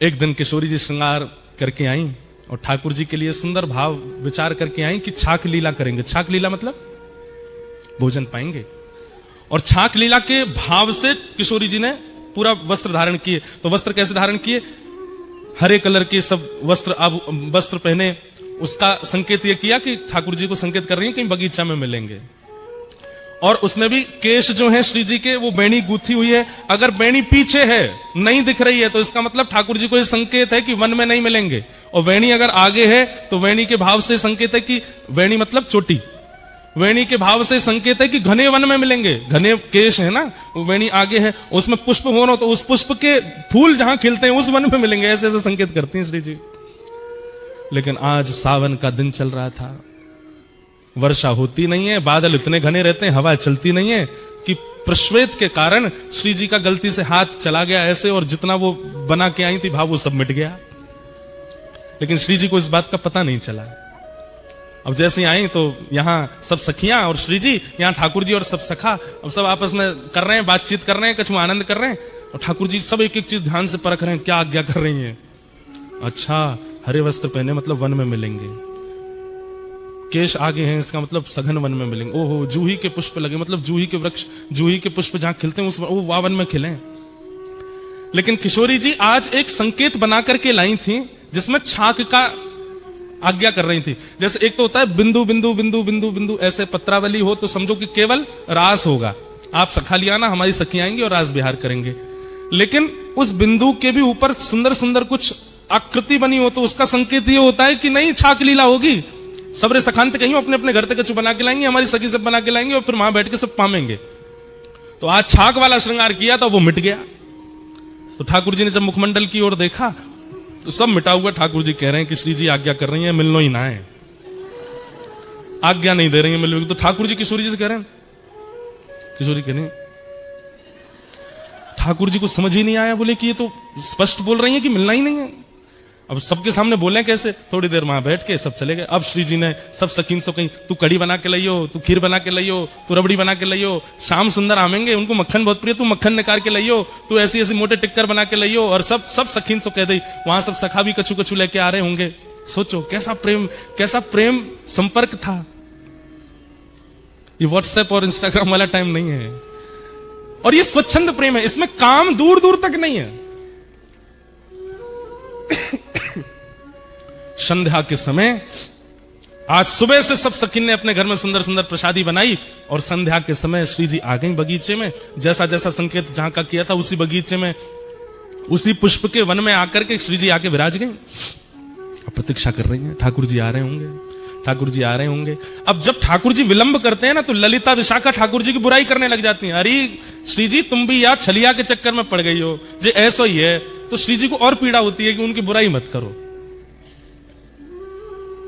एक दिन किशोरी जी श्रृंगार करके आई और ठाकुर जी के लिए सुंदर भाव विचार करके आई कि छाक लीला करेंगे। छाक लीला मतलब भोजन पाएंगे। और छाक लीला के भाव से किशोरी जी ने पूरा वस्त्र धारण किए। तो वस्त्र कैसे धारण किए? हरे कलर के सब वस्त्र, अब वस्त्र पहने। उसका संकेत यह किया कि ठाकुर जी को संकेत कर रही है कहीं बगीचा में मिलेंगे। और उसमें भी केश जो है श्री जी के, वो बेणी गूथी हुई है। अगर बेणी पीछे है, नहीं दिख रही है, तो इसका मतलब ठाकुर जी को यह संकेत है कि वन में नहीं मिलेंगे। और वेणी अगर आगे है तो वेणी के भाव से संकेत है कि वेणी मतलब चोटी, वेणी के भाव से संकेत है कि घने वन में मिलेंगे। घने केश है ना, वो वेणी आगे है, उसमें पुष्प हो रहा तो उस पुष्प के फूल जहां खिलते हैं उस वन में मिलेंगे। ऐसे ऐसे संकेत करती हैं श्री जी। लेकिन आज सावन का दिन चल रहा था, वर्षा होती नहीं है, बादल इतने घने रहते हैं, हवा चलती नहीं है कि प्रश्वेत के कारण श्री जी का गलती से हाथ चला गया ऐसे, और जितना वो बना के आई थी भाव वो सब मिट गया। लेकिन श्री जी को इस बात का पता नहीं चला। अब जैसे आई तो यहां सब सखियां और श्री जी, यहां ठाकुर जी और सब सखा, अब सब आपस में कर रहे हैं, बातचीत कर रहे हैं, कछु आनंद कर रहे हैं। और ठाकुर जी सब एक एक चीज ध्यान से परख रहे हैं, क्या आज्ञा कर रही हैं। अच्छा, हरे वस्त्र पहने मतलब वन में मिलेंगे, केश आगे हैं इसका मतलब सघन वन में मिलेंगे। ओहो, जूही के पुष्प लगे मतलब जूही के वृक्ष, जूही के पुष्प जहां खिलते हैं उस वन में खिले। लेकिन किशोरी जी आज एक संकेत बना करके लाई थी जिसमें छाक का आज्ञा कर रही थी। जैसे एक तो होता है बिंदु बिंदु बिंदु बिंदु बिंदु, ऐसे पत्रावली हो तो समझो कि केवल रास होगा, आप सखा लिया ना, हमारी सखी आएंगी और रास बिहार करेंगे। लेकिन उस बिंदु के भी ऊपर सुंदर सुंदर कुछ आकृति बनी हो तो उसका संकेत ये होता है कि नहीं, छाक लीला होगी। सबरे सखांत कहीं अपने अपने घर तक कछु बना के लाएंगे, हमारी सखी सब बना के लाएंगे और फिर वहां बैठ के सब पामेंगे। तो आज छाक वाला श्रृंगार किया था, वो मिट गया। तो ठाकुर जी ने जब मुखमंडल की ओर देखा तो सब मिटा हुआ। ठाकुर जी कह रहे हैं कि श्री जी आज्ञा कर रही है, मिलनो ही ना है, आज्ञा नहीं दे रही है मिलने की। तो ठाकुर जी किशोरी जी से कह रहे हैं, किशोरी कह रहे हैं, ठाकुर जी को समझ ही नहीं आया, बोले कि ये तो स्पष्ट बोल रही है कि मिलना ही नहीं है। अब सबके सामने बोले कैसे? थोड़ी देर वहां बैठ के सब चले गए। अब श्री जी ने सब सखीन से कहीं, तू कड़ी बना के लाइयो, तू खीर बना के लाइयो, तू रबड़ी बना के लाइयो, श्याम सुंदर आमेंगे, उनको मक्खन बहुत प्रिय, तू मक्खन निकाल के लाइयो, तू ऐसी ऐसी मोटे टिक्कर बना के लाइयो। और सब सखीन से कह दी। वहां सब सखा भी कछु कछु लेके आ रहे होंगे। सोचो कैसा प्रेम संपर्क था। ये व्हाट्सएप और इंस्टाग्राम वाला टाइम नहीं है, और ये स्वच्छंद प्रेम है, इसमें काम दूर दूर तक नहीं है। संध्या के समय आज सुबह से सब सखी ने अपने घर में सुंदर सुंदर प्रसादी बनाई, और संध्या के समय श्री जी आ गई बगीचे में। जैसा जैसा संकेत जहां का किया था उसी बगीचे में, उसी पुष्प के वन में आकर के श्री जी आके विराज गई। अब प्रतीक्षा कर रही हैं, ठाकुर जी आ रहे होंगे, ठाकुर जी आ रहे होंगे। अब जब ठाकुर जी विलंब करते हैं ना तो ललिता विशाखा ठाकुर जी की बुराई करने लग जाती हैं। अरे श्री जी तुम भी यार छलिया के चक्कर में पड़ गई हो, जे ऐसा ही है। तो श्री जी को और पीड़ा होती है कि उनकी बुराई मत करो।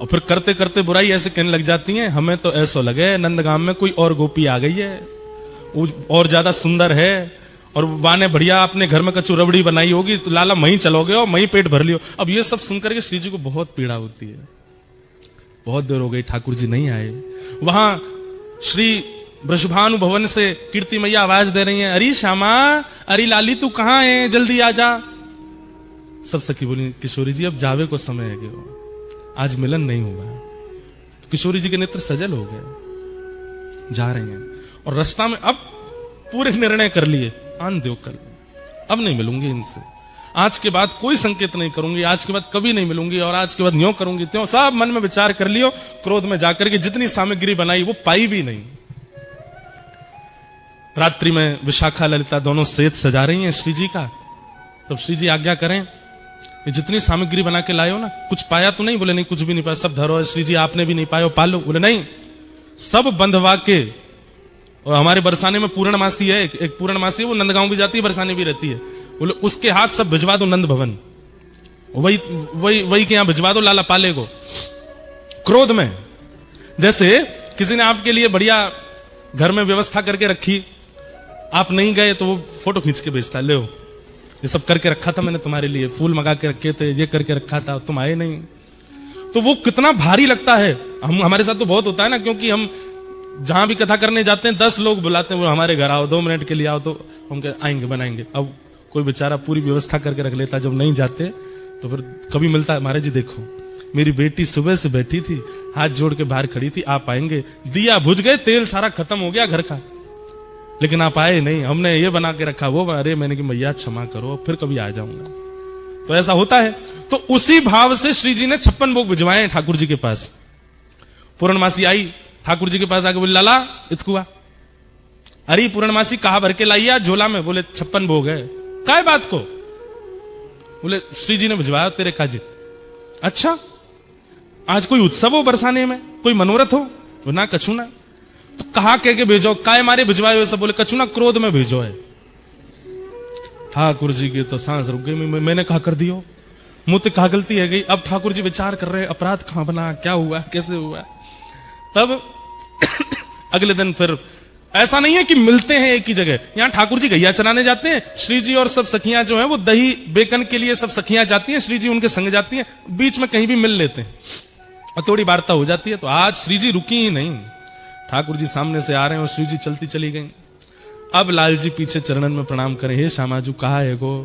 और फिर करते करते बुराई ऐसे कहने लग जाती हैं, हमें तो ऐसा लगे नंदगांव में कोई और गोपी आ गई है, वो और ज्यादा सुंदर है, और वाने बढ़िया अपने घर में कचू रबड़ी बनाई होगी, तो लाला वहीं चलोगे और वहीं पेट भर लियो। अब ये सब सुनकर के श्री जी को बहुत पीड़ा होती है। बहुत देर हो गई, ठाकुर जी नहीं आए। वहां श्री वृषभानु भवन से कीर्ति मैया आवाज दे रही हैं, अरे श्यामा, अरे लाली तू कहां है, जल्दी आ जा। सब सखी बोली, किशोरी जी अब जावे को समय है गयो, आज मिलन नहीं होगा। तो किशोरी जी के नेत्र सजल हो गए, जा रहे हैं। और रास्ता में अब पूरे निर्णय कर लिए, आन देव कर लिए, अब नहीं मिलूंगी इनसे, आज के बाद कोई संकेत नहीं करूंगी, आज के बाद कभी नहीं मिलूंगी, और आज के बाद न्यों करूंगी त्यों। सब मन में विचार कर लियो। क्रोध में जाकर के जितनी सामग्री बनाई वो पाई भी नहीं। रात्रि में विशाखा ललिता दोनों सेज सजा रही हैं श्री जी का। तब श्री जी आज्ञा करें, ये जितनी सामग्री बना के लाए हो ना, कुछ पाया तो नहीं? बोले नहीं, कुछ भी नहीं पाया, सब धरो। श्री जी आपने भी नहीं पाया, पालो। बोले नहीं, सब बंधवा के। और हमारे बरसाने में पूर्णमासी है, एक पूर्णमासी है, वो नंदगांव भी जाती है, बरसाने भी रहती है। बोले उसके हाथ सब भिजवा दो नंद भवन, वही के यहां भिजवा दो लाला पाले को। क्रोध में जैसे किसी ने आपके लिए बढ़िया घर में व्यवस्था करके रखी, आप नहीं गए तो वो फोटो खींच के भेजता, ले ये सब करके रखा था मैंने तुम्हारे लिए, फूल मंगा के रखे थे, ये करके रखा था, तुम आए नहीं। तो वो कितना भारी लगता है। हमारे साथ तो बहुत होता है ना, क्योंकि हम जहां भी कथा करने जाते हैं 10 लोग बुलाते हैं, वो हमारे घर आओ 2 मिनट के लिए आओ, तो हम आएंगे बनाएंगे। अब कोई बेचारा पूरी व्यवस्था करके रख लेता, जब नहीं जाते तो फिर कभी मिलता है, महाराज जी देखो मेरी बेटी सुबह से बैठी थी, हाथ जोड़ के बाहर खड़ी थी, आप आएंगे, दिया बुझ गए, तेल सारा खत्म हो गया घर का, लेकिन आप आए नहीं, हमने ये बना के रखा वो, अरे मैंने कि मैया क्षमा करो, फिर कभी आ जाऊंगा। तो ऐसा होता है। तो उसी भाव से श्री जी ने 56 भोग भिजवाए ठाकुर जी के पास। पूर्णमासी आई ठाकुर जी के पास आके बोले, लाला इतकुआ, अरे पूर्णमासी कहा भर के लाइया झोला में? बोले 56 भोग है। काय बात को? बोले श्री जी ने भिजवाया तेरे काजी। अच्छा, आज कोई उत्सव हो बरसाने में, कोई मनोरथ हो? तो ना कछु ना। तो कहा कह के भेजो, काय मारे भिजवाए हुए? सब बोले कछु ना, क्रोध में भेजो है। ठाकुर जी की तो सांस रुक गई। मैंने कहा कर दियो, मुझसे कहा गलती है गई। अब ठाकुर जी विचार कर रहे, अपराध कहां बना, क्या हुआ, कैसे हुआ। तब अगले दिन फिर ऐसा नहीं है कि मिलते हैं एक ही जगह, यहां ठाकुर जी गैया चराने जाते हैं, श्री जी और सब सखियां जो हैं वो दही बेकन के लिए सब सखियां जाती हैं, श्री जी उनके संग जाती हैं, बीच में कहीं भी मिल लेते हैं और थोड़ी वार्ता हो जाती है। तो आज श्री जी रुकी ही नहीं, ठाकुर जी सामने से आ रहे हैं और श्री जी चलती चली गई। अब लाल जी पीछे चरणन में प्रणाम करें, हे श्यामाजू कहा है गो।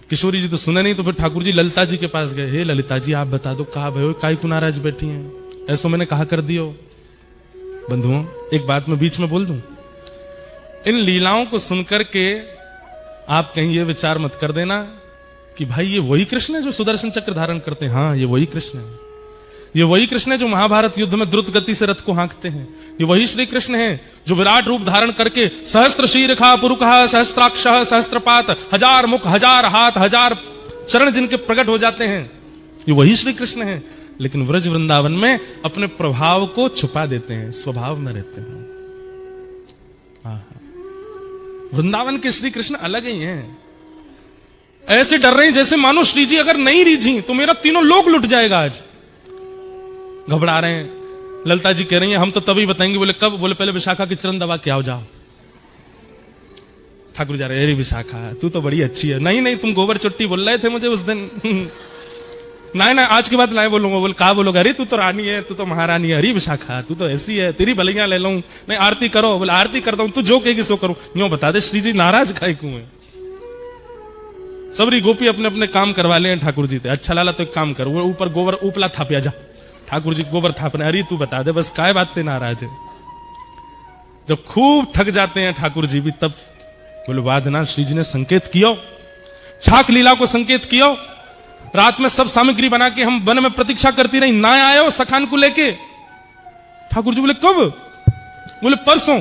किशोरी जी तो सुने नहीं, तो फिर ठाकुर जी ललिता जी के पास गए, हे ललिता जी आप बता दो, कहा भयो काय को नाराज बैठी हैं, ऐसो मैंने कहा कर दियो। बंधुओं एक बात मैं बीच में बोल दूं, इन लीलाओं को सुनकर के आप कहीं ये विचार मत कर देना कि भाई ये वही कृष्ण है जो सुदर्शन चक्र धारण करते हैं। हाँ, ये वही कृष्ण है, ये वही कृष्ण है जो महाभारत युद्ध में द्रुत गति से रथ को हाँकते हैं। ये वही श्री कृष्ण है जो विराट रूप धारण करके सहस्त्र शीर्षा पुरुषः सहस्त्राक्ष सहस्त्रपात, 1000 मुख 1000 हाथ 1000 चरण जिनके प्रकट हो जाते हैं, ये वही श्री कृष्ण है। लेकिन व्रज वृंदावन में अपने प्रभाव को छुपा देते हैं, स्वभाव में रहते हैं। वृंदावन के श्री कृष्ण अलग ही हैं। ऐसे डर रहे हैं जैसे मानो श्री जी अगर नहीं रीझी तो मेरा तीनों लोक लुट जाएगा। आज घबरा रहे हैं। ललिता जी कह रही हैं हम तो तभी बताएंगे। बोले कब? बोले पहले विशाखा की चरण दबा के आओ, जाओ। ठाकुर जा रहे, अरे विशाखा तू तो बड़ी अच्छी है। नहीं नहीं, तुम गोबर चुट्टी बोल रहे थे मुझे उस दिन। नहीं ना, आज के बाद लाए बोलूंगा। बोले कहा बोलोगे? अरे तू तो रानी है, तू तो महारानी है। अरे विशाखा तू तो ऐसी है, तेरी भलियां ले लूं। नहीं आरती करो। बोले आरती करता हूं, तू जो कहेगी सो करूं। यूं बता दे श्री जी नाराज काहे क्यों है? सबरी गोपी अपने अपने काम करवा ले ठाकुर जी थे। अच्छा लाला तो एक काम कर, वो ऊपर गोबर उपला थापिया जा। ठाकुर जी गोबर थापने, अरे तू बता दे बस काय बात पे नाराज है। जब खूब थक जाते हैं ठाकुर जी भी, तब बोले वादना श्री जी ने संकेत किया, छाक लीला को संकेत किया। रात में सब सामग्री बना के हम वन में प्रतीक्षा करती रही, ना आयो सखान को लेके। ठाकुर जी बोले कब? बोले परसों।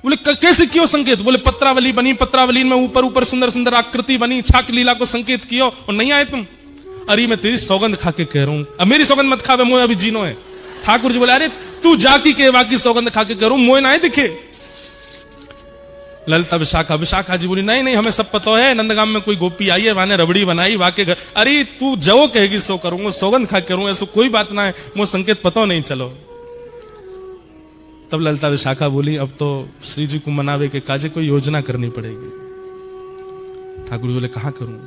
बोले कैसे कियो संकेत? बोले पत्रावली बनी, पत्रावली में ऊपर ऊपर सुंदर सुंदर आकृति बनी, छाक लीला को संकेत किया और नहीं आए तुम। अरे मैं तेरी सौगंध खा के कह रहा हूं, अब मेरी सौगंध मत खावे, मोए अभी जीनो है। ठाकुर जी बोले अरे तू जाकी के बाकी सौगंध खा के कह रहा हूं, मोए ना दिखे। ललिता विशाखा जी बोली नहीं नहीं, हमें सब पता है, नंदगाम में कोई गोपी आई है, माने रबड़ी बनाई वाके घर। अरे तू जो कहेगी सो करूंगा, सौगंध खा के करूंगा, ऐसा कोई बात ना है, मुझे संकेत पता नहीं। चलो। तब ललिता विशाखा बोली अब तो श्री जी को मनावे के काजे कोई योजना करनी पड़ेगी। ठाकुर जी बोले कहां करूं?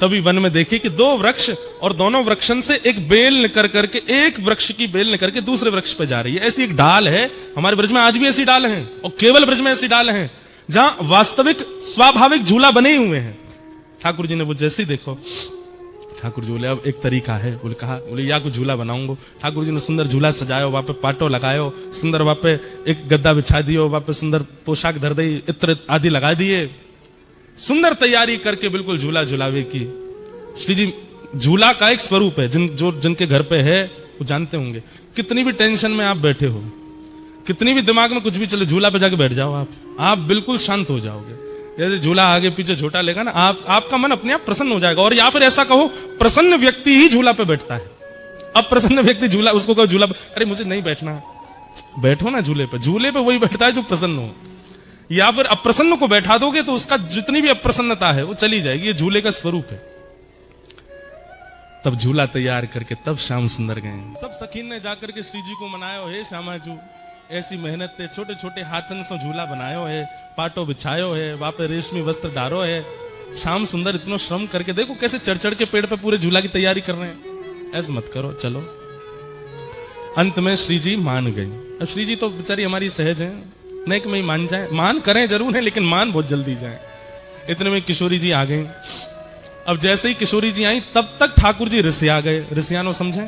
तभी वन में देखे कि 2 वृक्ष और दोनों वृक्षन से एक बेल निकल करके, एक वृक्ष की बेल निकल के दूसरे वृक्ष पे जा रही है। ऐसी एक डाल है, हमारे ब्रज में आज भी ऐसी डाल है और केवल ब्रज में ऐसी डाल है जहां वास्तविक स्वाभाविक झूला बने हुए हैं। ठाकुर जी ने वो जैसे ही देखो, ठाकुर जी बोले अब एक तरीका है। बोले कहा? बोले या को झूला बनाऊंगा। ठाकुर जी ने सुंदर झूला सजायो, वहां पे पाटो लगायो, सुंदर वहां पे एक गद्दा बिछा दियो, वहां पे सुंदर पोशाक धर दी, इत्र आदि लगा दिए, सुंदर तैयारी करके बिल्कुल झूला झुलावे की। श्री जी झूला का एक स्वरूप है, जिनके घर पे है वो जानते होंगे। कितनी भी टेंशन में आप बैठे हो, कितनी भी दिमाग में कुछ भी चले, झूला पे जाके बैठ जाओ, आप बिल्कुल शांत हो जाओगे। यदि झूला आगे पीछे छोटा लेगा ना, आपका मन अपने आप प्रसन्न हो जाएगा। और या फिर ऐसा कहो प्रसन्न व्यक्ति ही झूला पे बैठता है। अब प्रसन्न व्यक्ति झूला, उसको कहो झूला, अरे मुझे नहीं बैठना, बैठो ना झूले पे। झूले पे वही बैठता है जो प्रसन्न हो। या फिर अप्रसन्न को बैठा दोगे तो उसका जितनी भी अप्रसन्नता है वो चली जाएगी। ये झूले का स्वरूप है। तब झूला तैयार करके तब श्याम सुंदर गए। सब सखीन ने जाकर के श्री जी को मनायो, हे श्यामाजू ऐसी मेहनत थे, छोटे छोटे हाथन से झूला बनायो है, पाटो बिछायो है, वहां पे रेशमी वस्त्र डारो है। श्याम सुंदर इतना श्रम करके देखो कैसे चढ़ चढ़ के पेड़ पे पूरे झूला की तैयारी कर रहे हैं। ऐसे मत करो, चलो। अंत में श्री जी मान गई। अब श्री जी तो बेचारी हमारी सहज है, नहीं कि मैं मान जाए, मान करें जरूर है लेकिन मान बहुत जल्दी जाए। इतने में किशोरी जी आ गई। अब जैसे ही किशोरी जी आई तब तक ठाकुर जी रिसिया गए। रिसियानो समझे?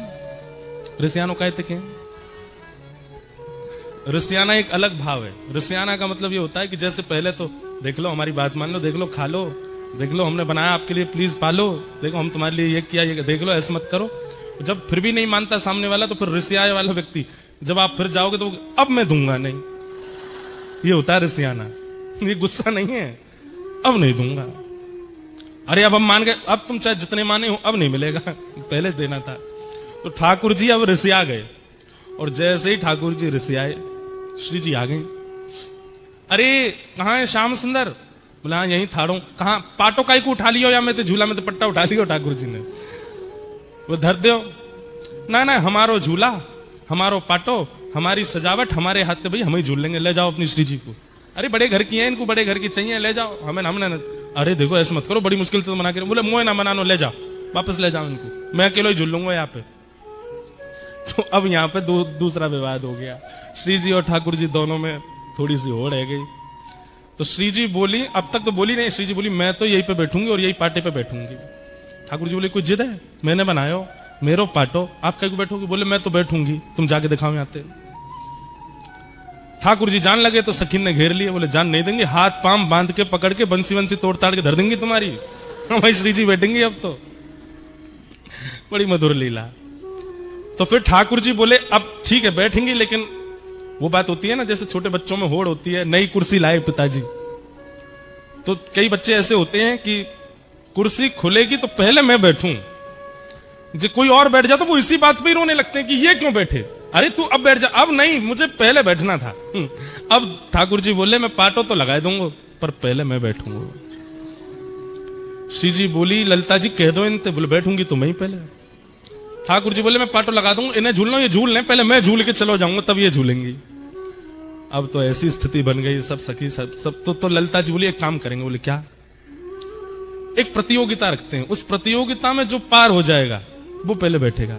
रिसियानो कहते क्या? रिसियाना एक अलग भाव है। रिसियाना का मतलब ये होता है कि जैसे पहले तो देख लो, हमारी बात मान लो, देख लो, खा लो, देख लो, हमने बनाया आपके लिए, प्लीज पालो, देखो हम तुम्हारे लिए ये किया, ये देख लो, ऐसे मत करो। जब फिर भी नहीं मानता सामने वाला तो फिर रिसियाए वाला व्यक्ति, जब आप फिर जाओगे तो अब मैं दूंगा नहीं, ये होता है रिसियाना। ये गुस्सा नहीं है, अब नहीं दूंगा। अरे अब हम मान गए, अब तुम चाहे जितने माने हो अब नहीं मिलेगा, पहले देना था। तो ठाकुर जी अब रिसिया गए, और जैसे ही ठाकुर जी रिसियाए, श्री जी आ गई। अरे कहाँ है श्याम सुंदर? बोला हाँ यहीं थाड़ो। कहाँ? पाटो काई को उठा लियो या मैं तो झूला में तो पट्टा उठा लियो ठाकुर जी ने। वो धर दो ना ना, हमारो झूला, हमारो पाटो, हमारी सजावट, हमारे हाथ में भाई हम ही झूल लेंगे, ले जाओ अपनी श्री जी को। अरे बड़े घर की है, इनको बड़े घर की चाहिए, ले जाओ। हमने अरे देखो ऐसे मत करो, बड़ी मुश्किल से तो मना कर। बोले मुंह ना बनानो, ले जाओ, वापस ले जाओ इनको, मैं अकेला ही झूल लूंगा यहाँ पे। तो अब यहाँ पे दूसरा विवाद हो गया। श्री जी और ठाकुर जी दोनों में थोड़ी सी होड़ रह गई। तो श्री जी बोली, अब तक तो बोली नहीं, श्री जी बोली मैं तो यहीं पे बैठूंगी और यही पाटे पे बैठूंगी। ठाकुर जी बोले कोई जिद है? मैंने बनायो, मेरो पाटो, आप कहीं बैठोगे? बोले मैं तो बैठूंगी, तुम जाके दिखाओ यहाँ पे। ठाकुर जी जान लगे तो सखीन ने घेर लिए। बोले जान नहीं देंगे, हाथ पांव बांध के पकड़ के बंसी वंसी तोड़ ताड़ के धर देंगी तुम्हारी। भाई श्री जी बैठेंगी अब तो। बड़ी मधुर लीला। तो फिर ठाकुर जी बोले अब ठीक है बैठेंगी, लेकिन वो बात होती है ना जैसे छोटे बच्चों में होड़ होती है, नई कुर्सी लाए पिताजी। तो कई बच्चे ऐसे होते हैं कि कुर्सी खुलेगी तो पहले मैं बैठूं, जो कोई और बैठ जाता तो वो इसी बात पे ही रोने लगते हैं कि ये क्यों बैठे, अरे तू अब बैठ जा। अब नहीं, मुझे पहले बैठना था। अब ठाकुर जी बोले मैं पाटो तो लगा दूंगा पर पहले मैं बैठूंगा। श्री जी बोली ललिता जी कह दो इनते। बोले बैठूंगी तो मैं पहले। ठाकुर जी बोले मैं पाटो लगा दूंगा, इन्हें झूलना, ये झूल लें, पहले मैं झूल के चलो जाऊंगा तब ये झूलेंगी। अब तो ऐसी स्थिति बन गई, सब सखी सब तो ललिता जी बोली एक काम करेंगे। बोले क्या? एक प्रतियोगिता रखते हैं, उस प्रतियोगिता में जो पार हो जाएगा वो पहले बैठेगा।